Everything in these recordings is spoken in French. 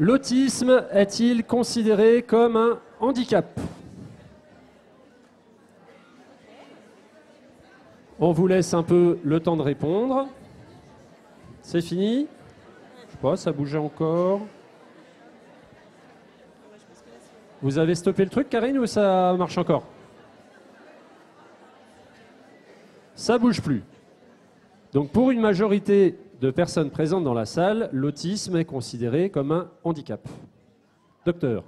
L'autisme est-il considéré comme un handicap? On vous laisse un peu le temps de répondre. C'est fini? Je sais pas, ça bougeait encore. Vous avez stoppé le truc, Karine, ou ça marche encore? Ça bouge plus. Donc pour une majorité de personnes présentes dans la salle, l'autisme est considéré comme un handicap. Docteur.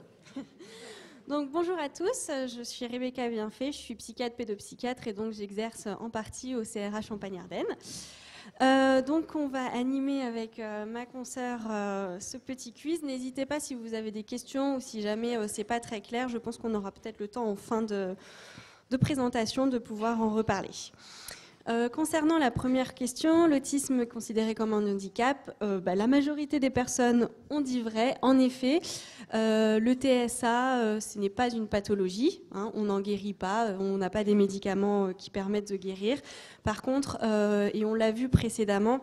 Donc bonjour à tous, je suis Rebecca Bienfait, je suis psychiatre pédopsychiatre et donc j'exerce en partie au CRH Champagne-Ardenne. Donc on va animer avec ma consoeur ce petit quiz. N'hésitez pas si vous avez des questions ou si jamais c'est pas très clair, je pense qu'on aura peut-être le temps en fin de présentation de pouvoir en reparler. Concernant la première question, l'autisme considéré comme un handicap, la majorité des personnes ont dit vrai. En effet, le TSA, ce n'est pas une pathologie, hein, on n'en guérit pas, on n'a pas des médicaments qui permettent de guérir. Par contre, et on l'a vu précédemment,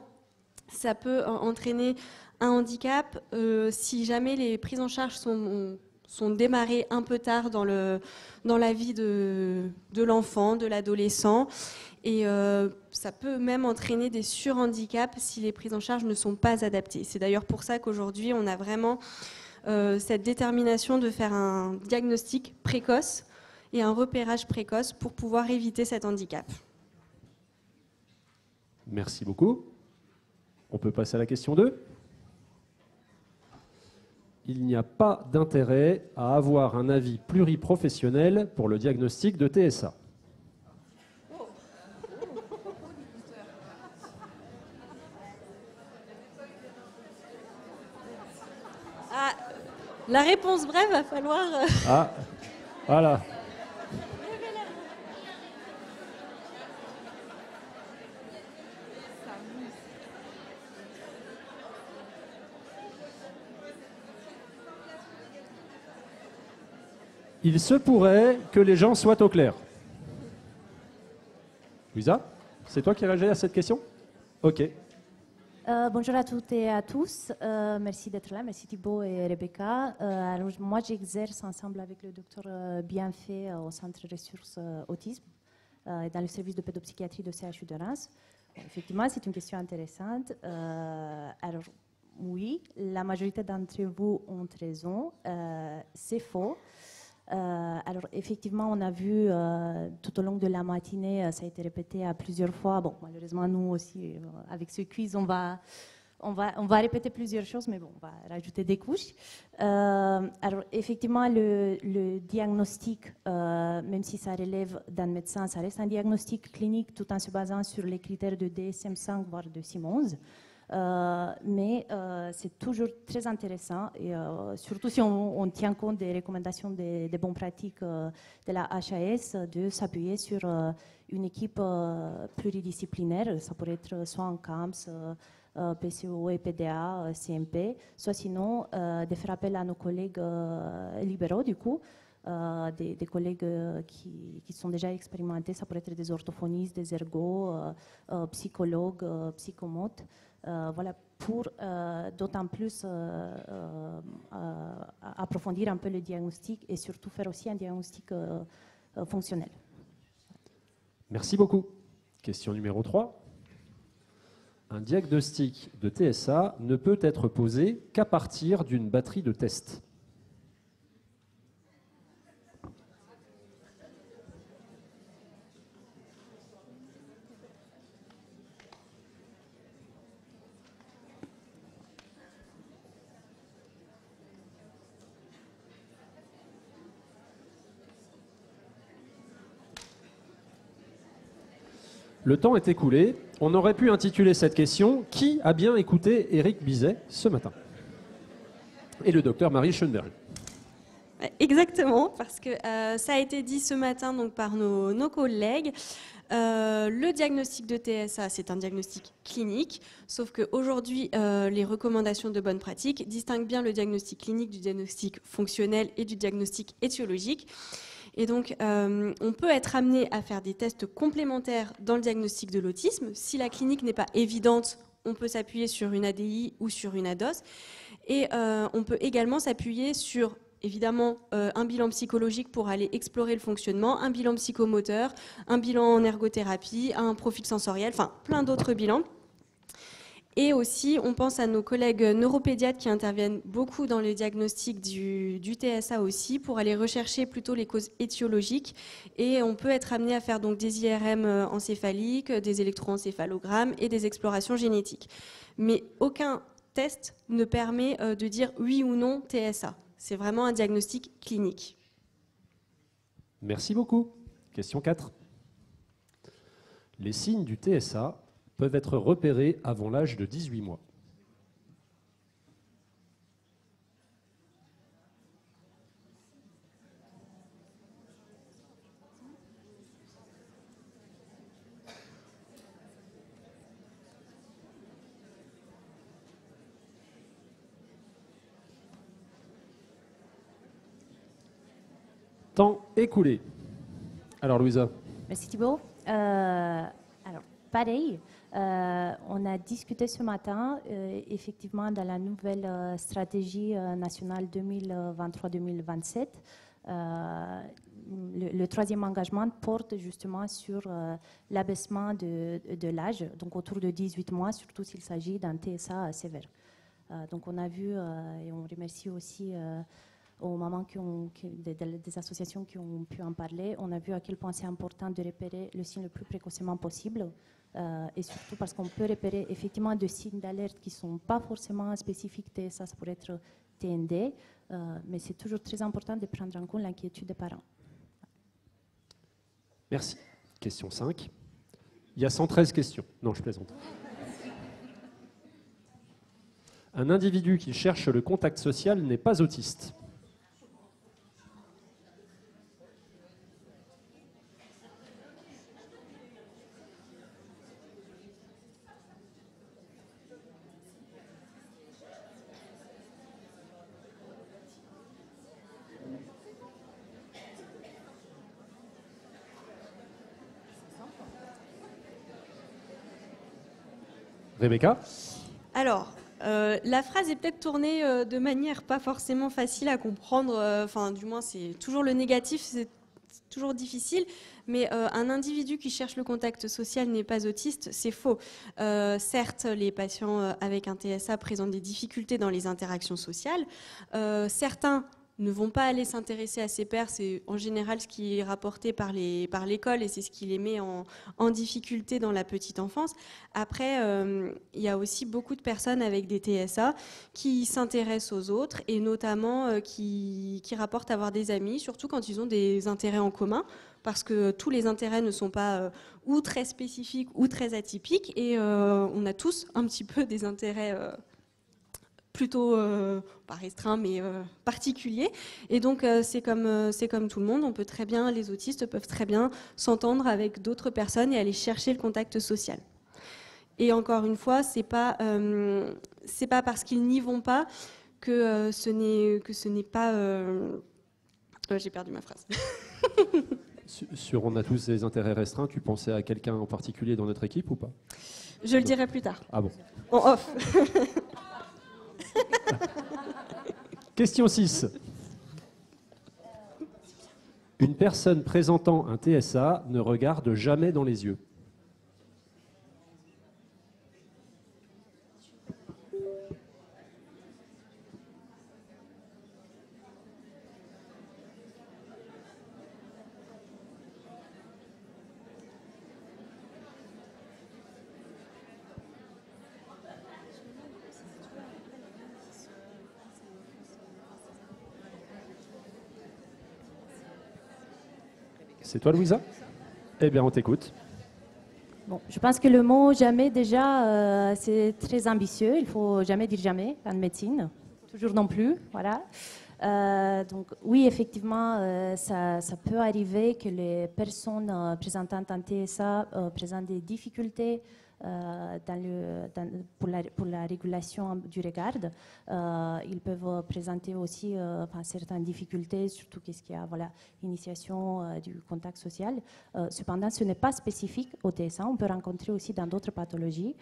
ça peut entraîner un handicap si jamais les prises en charge sont démarrées un peu tard dans la vie de l'enfant, de l'adolescent. Et ça peut même entraîner des surhandicaps si les prises en charge ne sont pas adaptées. C'est d'ailleurs pour ça qu'aujourd'hui, on a vraiment cette détermination de faire un diagnostic précoce et un repérage précoce pour pouvoir éviter cet handicap. Merci beaucoup. On peut passer à la question 2. Il n'y a pas d'intérêt à avoir un avis pluriprofessionnel pour le diagnostic de TSA. La réponse brève va falloir... Ah, voilà. Il se pourrait que les gens soient au clair. Louisa, c'est toi qui réagis à cette question? Ok. Bonjour à toutes et à tous. Merci d'être là. Merci Thibaut et Rebecca. Alors, moi, j'exerce ensemble avec le docteur Bienfait au Centre Ressources Autisme et dans le service de pédopsychiatrie de CHU de Reims. Effectivement, c'est une question intéressante. Alors, oui, la majorité d'entre vous ont raison. C'est faux. Alors effectivement, on a vu tout au long de la matinée, ça a été répété à plusieurs fois. Bon, malheureusement, nous aussi, avec ce quiz, on va répéter plusieurs choses, mais bon, on va rajouter des couches. Alors effectivement, le diagnostic, même si ça relève d'un médecin, ça reste un diagnostic clinique tout en se basant sur les critères de DSM-5, voire de Simmons. Mais c'est toujours très intéressant, et surtout si on tient compte des recommandations des bonnes pratiques de la HAS, de s'appuyer sur une équipe pluridisciplinaire. Ça pourrait être soit en CAMS, PCO et PDA, CMP, soit sinon de faire appel à nos collègues libéraux du coup. Des collègues qui sont déjà expérimentés, ça pourrait être des orthophonistes, des ergos, psychologues, psychomotes. Voilà, pour d'autant plus approfondir un peu le diagnostic et surtout faire aussi un diagnostic fonctionnel. Merci beaucoup. Question numéro 3. Un diagnostic de TSA ne peut être posé qu'à partir d'une batterie de tests. Le temps est écoulé. On aurait pu intituler cette question « Qui a bien écouté Éric Bizet ce matin ?» et le docteur Marie Schoenberg. Exactement, parce que ça a été dit ce matin donc, par nos collègues. Le diagnostic de TSA, c'est un diagnostic clinique, sauf qu'aujourd'hui, les recommandations de bonne pratique distinguent bien le diagnostic clinique du diagnostic fonctionnel et du diagnostic étiologique. Et donc, on peut être amené à faire des tests complémentaires dans le diagnostic de l'autisme. Si la clinique n'est pas évidente, on peut s'appuyer sur une ADI ou sur une ADOS. Et on peut également s'appuyer sur, évidemment, un bilan psychologique pour aller explorer le fonctionnement, un bilan psychomoteur, un bilan en ergothérapie, un profil sensoriel, enfin plein d'autres bilans. Et aussi, on pense à nos collègues neuropédiatres qui interviennent beaucoup dans le diagnostic du TSA aussi, pour aller rechercher plutôt les causes étiologiques. Et on peut être amené à faire donc des IRM encéphaliques, des électroencéphalogrammes et des explorations génétiques. Mais aucun test ne permet de dire oui ou non TSA. C'est vraiment un diagnostic clinique. Merci beaucoup. Question 4. Les signes du TSA peuvent être repérés avant l'âge de 18 mois. Temps écoulé. Alors, Louisa. Merci Thibault. Alors, pareil, on a discuté ce matin, effectivement, dans la nouvelle stratégie nationale 2023-2027. Le troisième engagement porte justement sur l'abaissement de l'âge, donc autour de 18 mois, surtout s'il s'agit d'un TSA sévère. Donc on a vu, et on remercie aussi aux mamans des associations qui ont pu en parler, on a vu à quel point c'est important de repérer le signe le plus précocement possible, et surtout parce qu'on peut repérer effectivement des signes d'alerte qui ne sont pas forcément spécifiques TSA, ça pourrait être TND, mais c'est toujours très important de prendre en compte l'inquiétude des parents. Merci. Question 5. Il y a 113 questions. Non, je plaisante. Un individu qui cherche le contact social n'est pas autiste. Rebecca? Alors, la phrase est peut-être tournée de manière pas forcément facile à comprendre, enfin du moins c'est toujours le négatif, c'est toujours difficile, mais un individu qui cherche le contact social n'est pas autiste, c'est faux. Certes, les patients avec un TSA présentent des difficultés dans les interactions sociales, certains ne vont pas aller s'intéresser à ces pairs, c'est en général ce qui est rapporté par l'école et c'est ce qui les met en difficulté dans la petite enfance. Après, il y a aussi beaucoup de personnes avec des TSA qui s'intéressent aux autres et notamment qui rapportent avoir des amis, surtout quand ils ont des intérêts en commun, parce que tous les intérêts ne sont pas ou très spécifiques ou très atypiques et on a tous un petit peu des intérêts plutôt pas restreint mais particulier, et donc c'est comme tout le monde, on peut très bien, les autistes peuvent très bien s'entendre avec d'autres personnes et aller chercher le contact social. Et encore une fois, c'est pas parce qu'ils n'y vont pas que ce n'est pas j'ai perdu ma phrase. Sur on a tous des intérêts restreints, tu pensais à quelqu'un en particulier dans notre équipe ou pas? Je le dirai plus tard. Ah bon. En off. Question 6. Une personne présentant un TSA ne regarde jamais dans les yeux. C'est toi, Louisa? Eh bien, on t'écoute. Bon, je pense que le mot jamais, déjà, c'est très ambitieux. Il faut jamais dire jamais en médecine. Toujours non plus. Voilà. Donc, oui, effectivement, ça peut arriver que les personnes présentant un TSA présentent des difficultés pour la régulation du regard. Ils peuvent présenter aussi certaines difficultés, surtout qu'est-ce qu'il y a, voilà, initiation du contact social. Cependant, ce n'est pas spécifique au TSA. On peut rencontrer aussi dans d'autres pathologies.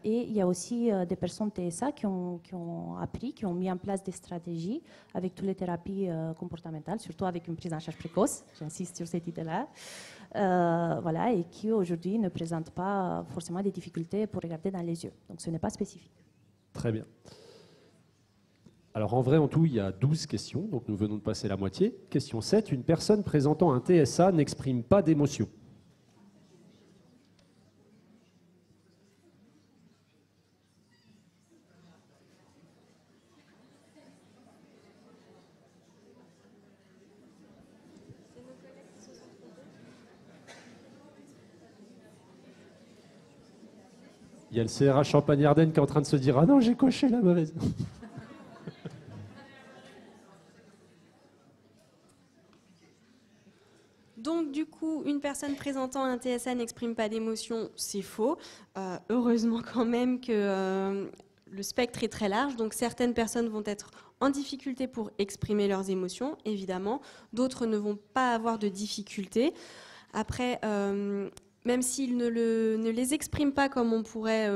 Et il y a aussi des personnes TSA qui ont appris, qui ont mis en place des stratégies avec toutes les thérapies comportementales, surtout avec une prise en charge précoce, j'insiste sur cette idée-là, voilà, et qui aujourd'hui ne présentent pas forcément des difficultés pour regarder dans les yeux. Donc ce n'est pas spécifique. Très bien. Alors en vrai, en tout, il y a 12 questions, donc nous venons de passer la moitié. Question 7. Une personne présentant un TSA n'exprime pas d'émotion. Il y a le CRH Champagne-Ardenne qui est en train de se dire « Ah non, j'ai coché la mauvaise ». Donc du coup, une personne présentant un TSA n'exprime pas d'émotion, c'est faux. Heureusement quand même que le spectre est très large, donc certaines personnes vont être en difficulté pour exprimer leurs émotions, évidemment. D'autres ne vont pas avoir de difficultés. Après, même s'ils ne les expriment pas comme on pourrait,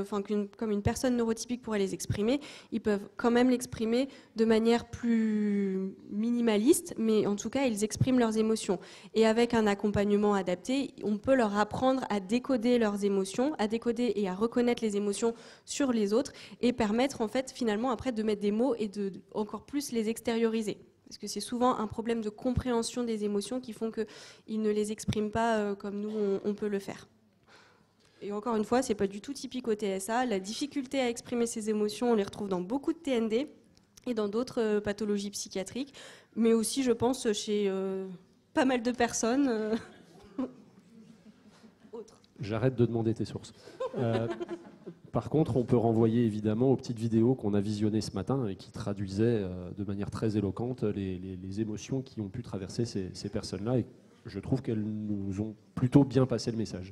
comme une personne neurotypique pourrait les exprimer, ils peuvent quand même l'exprimer de manière plus minimaliste, mais en tout cas, ils expriment leurs émotions. Et avec un accompagnement adapté, on peut leur apprendre à décoder leurs émotions, à décoder et à reconnaître les émotions sur les autres, et permettre en fait finalement après de mettre des mots et de encore plus les extérioriser. Parce que c'est souvent un problème de compréhension des émotions qui font qu'ils ne les expriment pas comme nous, on peut le faire. Et encore une fois, ce n'est pas du tout typique au TSA. La difficulté à exprimer ses émotions, on les retrouve dans beaucoup de TND et dans d'autres pathologies psychiatriques, mais aussi, je pense, chez pas mal de personnes autres. J'arrête de demander tes sources. Par contre, on peut renvoyer évidemment aux petites vidéos qu'on a visionnées ce matin et qui traduisaient de manière très éloquente les émotions qui ont pu traverser ces personnes-là. Et je trouve qu'elles nous ont plutôt bien passé le message.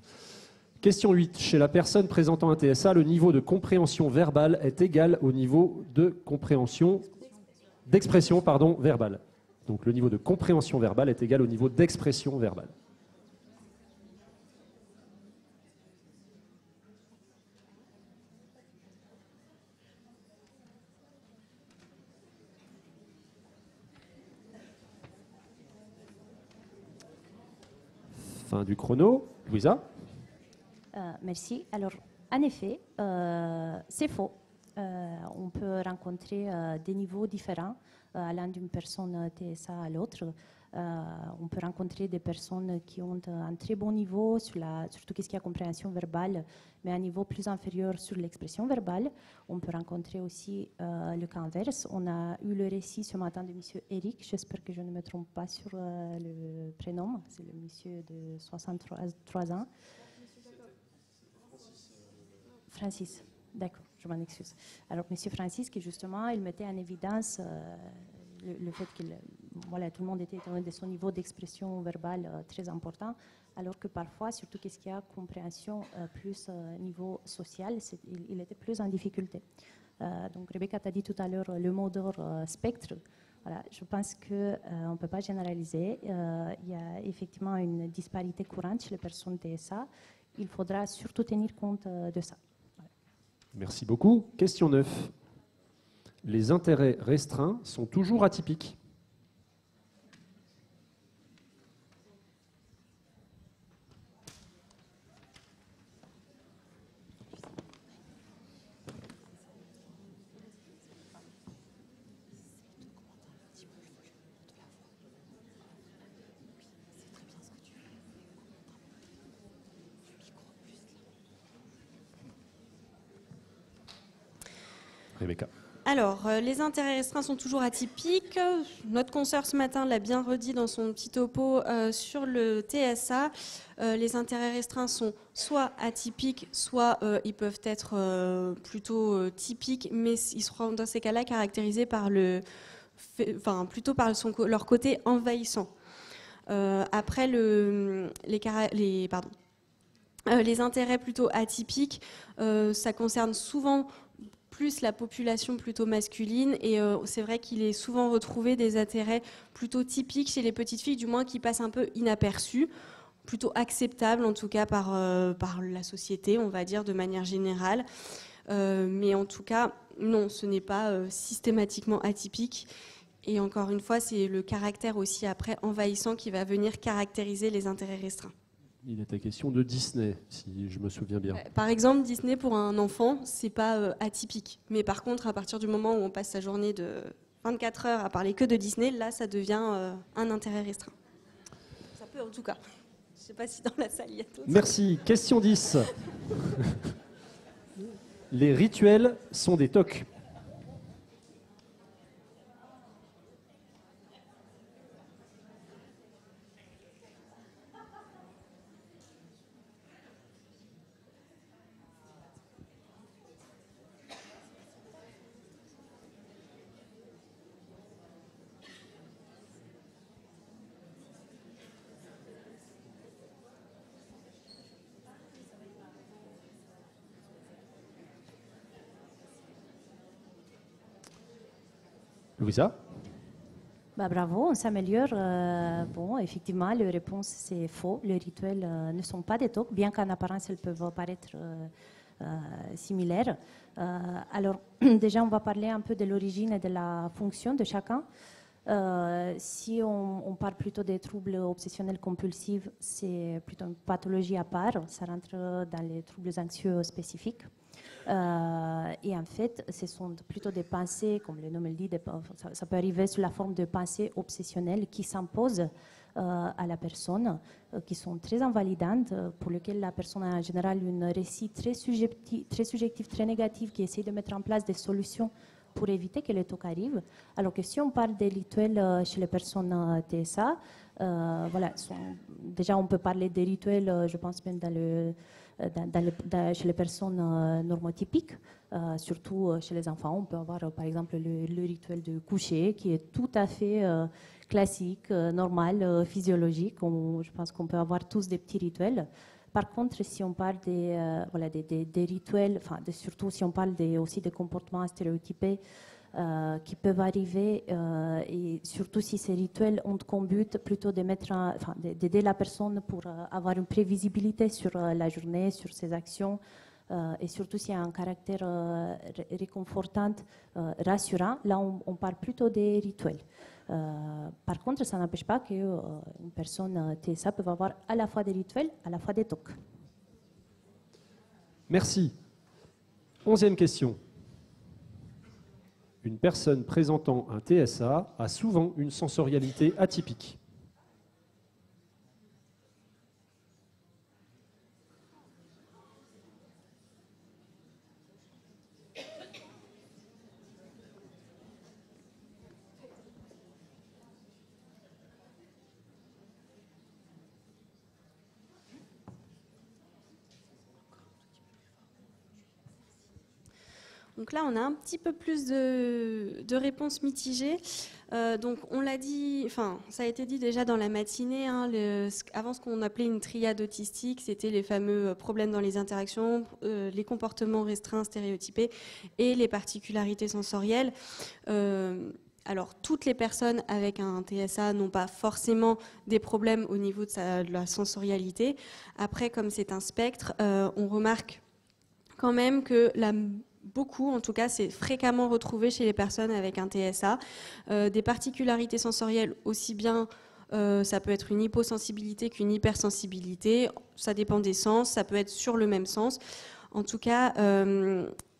Question 8. Chez la personne présentant un TSA, le niveau de compréhension verbale est égal au niveau de d'expression verbale. Donc le niveau de compréhension verbale est égal au niveau d'expression verbale. Fin du chrono. Louisa ? Merci. Alors, en effet, c'est faux. On peut rencontrer des niveaux différents allant d'une personne TSA à l'autre. On peut rencontrer des personnes qui ont un très bon niveau sur tout ce qui est compréhension verbale, mais un niveau plus inférieur sur l'expression verbale. On peut rencontrer aussi le cas inverse. On a eu le récit ce matin de M. Eric, j'espère que je ne me trompe pas sur le prénom, c'est le monsieur de 63 ans. Francis, d'accord, je m'en excuse. Alors, M. Francis, qui justement, il mettait en évidence le fait que tout le monde était étonné de son niveau d'expression verbale très important, alors que parfois, surtout qu'est-ce qu'il y a compréhension plus niveau social, il était plus en difficulté. Donc, Rebecca t'a dit tout à l'heure le mot d'ordre spectre. Voilà, je pense qu'on ne peut pas généraliser. Il y a effectivement une disparité courante chez les personnes TSA. Il faudra surtout tenir compte de ça. Merci beaucoup. Question 9. Les intérêts restreints sont toujours atypiques. Rebecca. Alors, les intérêts restreints sont toujours atypiques. Notre consoeur ce matin l'a bien redit dans son petit topo sur le TSA. Les intérêts restreints sont soit atypiques, soit ils peuvent être plutôt typiques, mais ils seront dans ces cas-là caractérisés par plutôt par leur côté envahissant. Après, les intérêts plutôt atypiques, ça concerne souvent plus la population plutôt masculine, et c'est vrai qu'il est souvent retrouvé des intérêts plutôt typiques chez les petites filles, du moins qui passent un peu inaperçus. plutôt acceptable, en tout cas par la société, on va dire, de manière générale. Mais en tout cas, non, ce n'est pas systématiquement atypique. Et encore une fois, c'est le caractère aussi après envahissant qui va venir caractériser les intérêts restreints. Il était question de Disney, si je me souviens bien. Par exemple, Disney pour un enfant, c'est pas atypique. Mais par contre, à partir du moment où on passe sa journée de 24 heures à parler que de Disney, là, ça devient un intérêt restreint. Ça peut en tout cas. Je ne sais pas si dans la salle il y a d'autres. Merci. Question 10. Les rituels sont des tocs. Louisa? Bravo, on s'améliore. Bon, effectivement, la réponse c'est faux. Les rituels ne sont pas des tocs, bien qu'en apparence elles peuvent paraître similaires. Alors, déjà, on va parler un peu de l'origine et de la fonction de chacun. Si on parle plutôt des troubles obsessionnels compulsifs, c'est plutôt une pathologie à part. Ça rentre dans les troubles anxieux spécifiques. Et en fait, ce sont plutôt des pensées, comme le nom le dit, ça peut arriver sous la forme de pensées obsessionnelles qui s'imposent à la personne, qui sont très invalidantes, pour lesquelles la personne a en général un récit très subjectif, très négatif, qui essaie de mettre en place des solutions pour éviter que les tocs arrivent. Alors que si on parle des rituels chez les personnes TSA, voilà, déjà on peut parler des rituels, je pense même chez les personnes normotypiques, surtout chez les enfants. On peut avoir par exemple le rituel de coucher qui est tout à fait classique, normal, physiologique. Je pense qu'on peut avoir tous des petits rituels. Par contre, si on parle des rituels, surtout si on parle aussi des comportements stéréotypés qui peuvent arriver, et surtout si ces rituels ont comme but plutôt d'aider la personne pour avoir une prévisibilité sur la journée, sur ses actions, et surtout s'il y a un caractère réconfortant, rassurant, là on parle plutôt des rituels. Par contre, ça n'empêche pas qu'une personne TSA peut avoir à la fois des rituels, à la fois des tocs. Merci. 11e question. Une personne présentant un TSA a souvent une sensorialité atypique. Donc là, on a un petit peu plus de réponses mitigées. Donc on l'a dit, ça a été dit déjà dans la matinée, hein, avant ce qu'on appelait une triade autistique, c'était les fameux problèmes dans les interactions, les comportements restreints, stéréotypés et les particularités sensorielles. Alors, toutes les personnes avec un TSA n'ont pas forcément des problèmes au niveau de la sensorialité. Après, comme c'est un spectre, on remarque quand même que beaucoup, en tout cas, c'est fréquemment retrouvé chez les personnes avec un TSA. Des particularités sensorielles aussi bien, ça peut être une hyposensibilité qu'une hypersensibilité. Ça dépend des sens, ça peut être sur le même sens. En tout cas,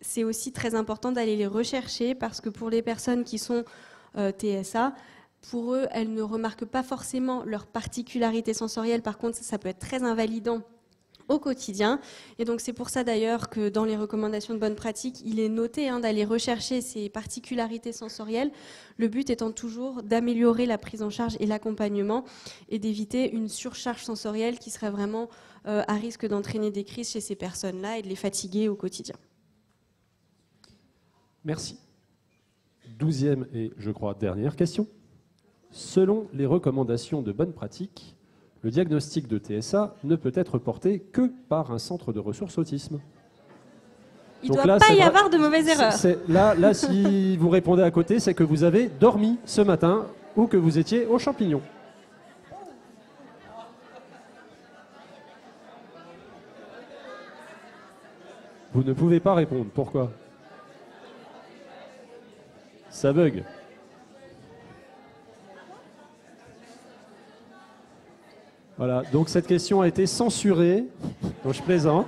c'est aussi très important d'aller les rechercher parce que pour les personnes qui sont TSA, pour eux, elles ne remarquent pas forcément leurs particularités sensorielles. Par contre, ça peut être très invalidant au quotidien. Et donc c'est pour ça d'ailleurs que dans les recommandations de bonne pratique, il est noté d'aller rechercher ces particularités sensorielles, le but étant toujours d'améliorer la prise en charge et l'accompagnement et d'éviter une surcharge sensorielle qui serait vraiment à risque d'entraîner des crises chez ces personnes-là et de les fatiguer au quotidien. Merci. 12e et je crois dernière question. Selon les recommandations de bonne pratique, le diagnostic de TSA ne peut être porté que par un centre de ressources autisme. Il ne doit pas y avoir de mauvaises erreurs. Là, si vous répondez à côté, c'est que vous avez dormi ce matin ou que vous étiez aux champignons. Vous ne pouvez pas répondre. Pourquoi? Ça bug. Voilà, donc cette question a été censurée. Donc je plaisante.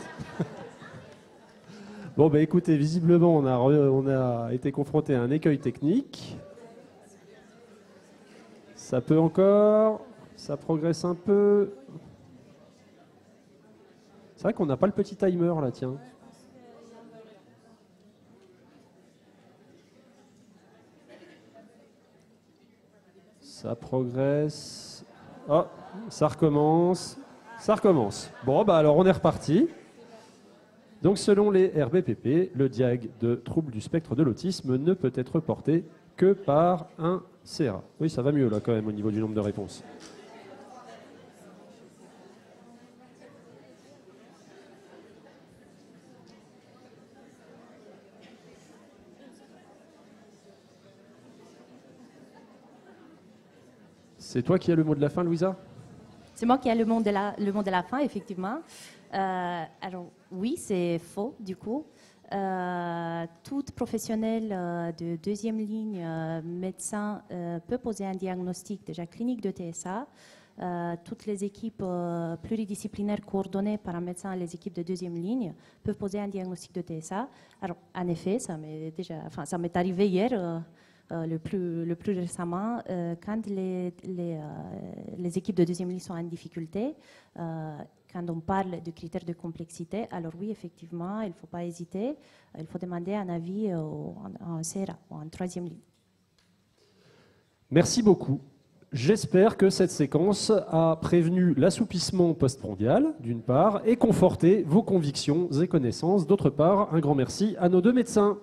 Bon, bah écoutez, visiblement, on a été confronté à un écueil technique. Ça peut encore, ça progresse un peu. C'est vrai qu'on n'a pas le petit timer là, tiens. Ça progresse. Oh, ça recommence. Ça recommence. Bon, bah alors on est reparti. Donc selon les RBPP, le diag de trouble du spectre de l'autisme ne peut être porté que par un CRA. Oui, ça va mieux là quand même au niveau du nombre de réponses. C'est toi qui as le mot de la fin, Louisa? C'est moi qui ai le mot de la fin, effectivement. Alors oui, c'est faux du coup. Toute professionnelle de deuxième ligne, médecin, peut poser un diagnostic déjà clinique de TSA. Toutes les équipes pluridisciplinaires coordonnées par un médecin et les équipes de deuxième ligne peuvent poser un diagnostic de TSA. Alors en effet, ça m'est arrivé hier. Le plus récemment, quand les équipes de deuxième ligne sont en difficulté, quand on parle de critères de complexité, alors oui, effectivement, il ne faut pas hésiter, il faut demander un avis en CRA ou en troisième ligne. Merci beaucoup. J'espère que cette séquence a prévenu l'assoupissement postprandial, d'une part, et conforté vos convictions et connaissances, d'autre part. Un grand merci à nos deux médecins.